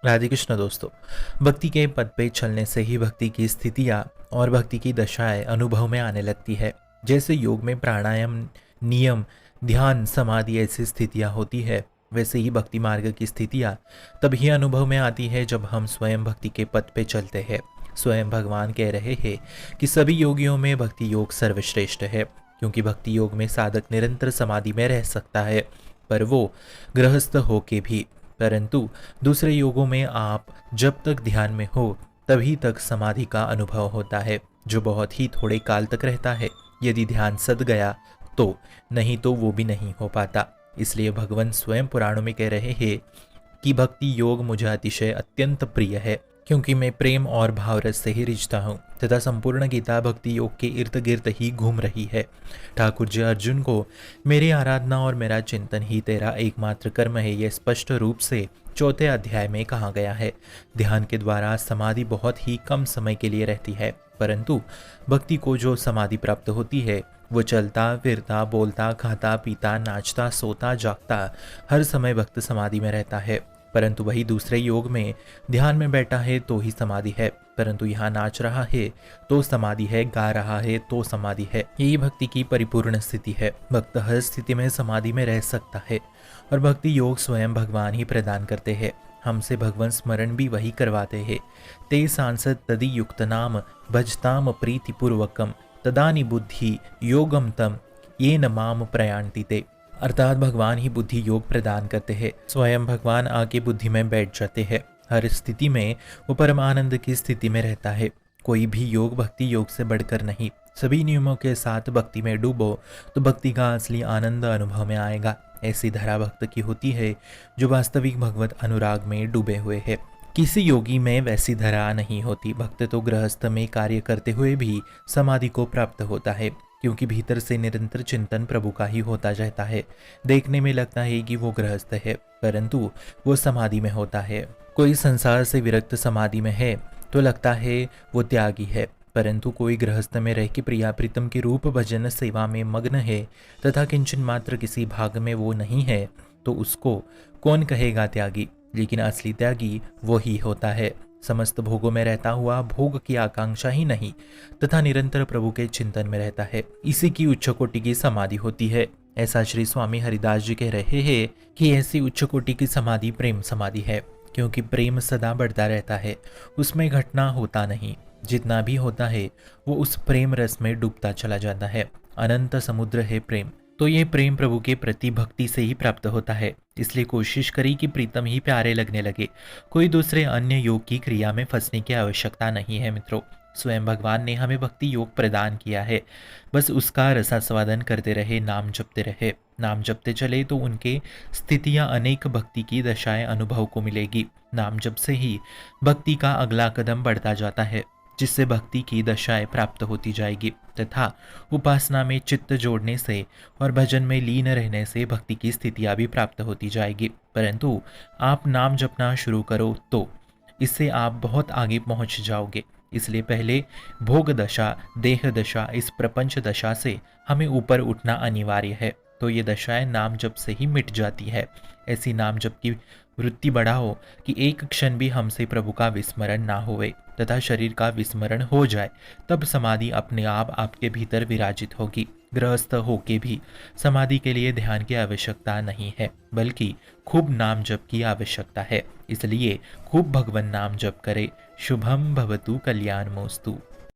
राधे कृष्ण दोस्तों। भक्ति के पद पे चलने से ही भक्ति की स्थितियाँ और भक्ति की दशाएं अनुभव में आने लगती है। जैसे योग में प्राणायाम, नियम, ध्यान, समाधि ऐसी स्थितियाँ होती है, वैसे ही भक्ति मार्ग की स्थितियाँ तभी अनुभव में आती है जब हम स्वयं भक्ति के पद पे चलते हैं। स्वयं भगवान कह रहे हैं कि सभी योगियों में भक्ति योग सर्वश्रेष्ठ है, क्योंकि भक्ति योग में साधक निरंतर समाधि में रह सकता है, पर वो गृहस्थ होके भी। परंतु दूसरे योगों में आप जब तक ध्यान में हो तभी तक समाधि का अनुभव होता है, जो बहुत ही थोड़े काल तक रहता है। यदि ध्यान सद गया तो, नहीं तो वो भी नहीं हो पाता। इसलिए भगवान स्वयं पुराणों में कह रहे हैं कि भक्ति योग मुझे अतिशय अत्यंत प्रिय है, क्योंकि मैं प्रेम और भावरस से ही रिझता हूँ तथा संपूर्ण गीता भक्ति योग के इर्द गिर्द ही घूम रही है। ठाकुर जी अर्जुन को मेरी आराधना और मेरा चिंतन ही तेरा एकमात्र कर्म है, यह स्पष्ट रूप से चौथे अध्याय में कहा गया है। ध्यान के द्वारा समाधि बहुत ही कम समय के लिए रहती है, परंतु भक्ति को जो समाधि प्राप्त होती है वो चलता फिरता, बोलता, खाता, पीता, नाचता, सोता, जागता हर समय भक्त समाधि में रहता है। परंतु वही दूसरे योग में ध्यान में बैठा है तो ही समाधि है, परंतु यहाँ नाच रहा है तो समाधि है, गा रहा है तो समाधि है। यही भक्ति की परिपूर्ण स्थिति है। भक्त हर स्थिति में समाधि में रह सकता है और भक्ति योग स्वयं भगवान ही प्रदान करते हैं। हमसे भगवान स्मरण भी वही करवाते हैं। ते सांसद तदि युक्त नाम भजताम प्रीति पूर्वकम तदानि बुद्धि योगम तम ये न माम प्रयाणति ते। अर्थात भगवान ही बुद्धि योग प्रदान करते हैं। स्वयं भगवान आके बुद्धि में बैठ जाते हैं। हर स्थिति में वो परमानंद की स्थिति में रहता है। कोई भी योग भक्ति योग से बढ़कर नहीं। सभी नियमों के साथ भक्ति में डूबो तो भक्ति का असली आनंद अनुभव में आएगा। ऐसी धारा भक्त की होती है जो वास्तविक भगवत अनुराग में डूबे हुए है। किसी योगी में वैसी धारा नहीं होती। भक्त तो गृहस्थ में कार्य करते हुए भी समाधि को प्राप्त होता है, क्योंकि भीतर से निरंतर चिंतन प्रभु का ही होता रहता है। देखने में लगता है कि वो गृहस्थ है, परंतु वो समाधि में होता है। कोई संसार से विरक्त समाधि में है तो लगता है वो त्यागी है, परंतु कोई गृहस्थ में रह के प्रिया प्रीतम के रूप भजन सेवा में मग्न है तथा किंचन मात्र किसी भाग में वो नहीं है, तो उसको कौन कहेगा त्यागी। लेकिन असली त्यागी वो ही होता है, समस्त भोगों में रहता हुआ, भोग की आकांक्षा ही नहीं तथा निरंतर प्रभु के चिंतन में रहता है। इसी की उच्च कोटि की समाधि होती है। ऐसा श्री स्वामी हरिदास जी कह रहे हैं कि ऐसी उच्च कोटि की समाधि प्रेम समाधि है, क्योंकि प्रेम सदा बढ़ता रहता है, उसमें घटना होता नहीं। जितना भी होता है वो उस प्रेम रस में डूबता चला जाता है। अनंत समुद्र है प्रेम, तो ये प्रेम प्रभु के प्रति भक्ति से ही प्राप्त होता है। इसलिए कोशिश करी कि प्रीतम ही प्यारे लगने लगे। कोई दूसरे अन्य योग की क्रिया में फंसने की आवश्यकता नहीं है मित्रों। स्वयं भगवान ने हमें भक्ति योग प्रदान किया है, बस उसका रसास्वादन करते रहे, नाम जपते रहे। नाम जपते चले तो उनके स्थितियां अनेक भक्ति की दशाएं अनुभव को मिलेगी। नाम जप से ही भक्ति का अगला कदम बढ़ता जाता है, जिससे भक्ति की दशाएं प्राप्त होती जाएगी तथा उपासना में चित्त जोड़ने से और भजन में लीन रहने से भक्ति की स्थितियां भी प्राप्त होती जाएगी। परंतु आप नाम जपना शुरू करो तो इससे आप बहुत आगे पहुंच जाओगे। इसलिए पहले भोग दशा, देह दशा, इस प्रपंच दशा से हमें ऊपर उठना अनिवार्य है, तो ये दशाएं नाम जप से ही मिट जाती है। ऐसी नाम जप की वृत्ति बढ़ाओ कि एक क्षण भी हमसे प्रभु का विस्मरण ना होवे तथा शरीर का विस्मरण हो जाए, तब समाधि अपने आप आपके भीतर विराजित होगी। गृहस्थ होके भी समाधि के लिए ध्यान की आवश्यकता नहीं है, बल्कि खूब नाम जप की आवश्यकता है। इसलिए खूब भगवान नाम जप करे। शुभम भवतु कल्याणमोस्तु।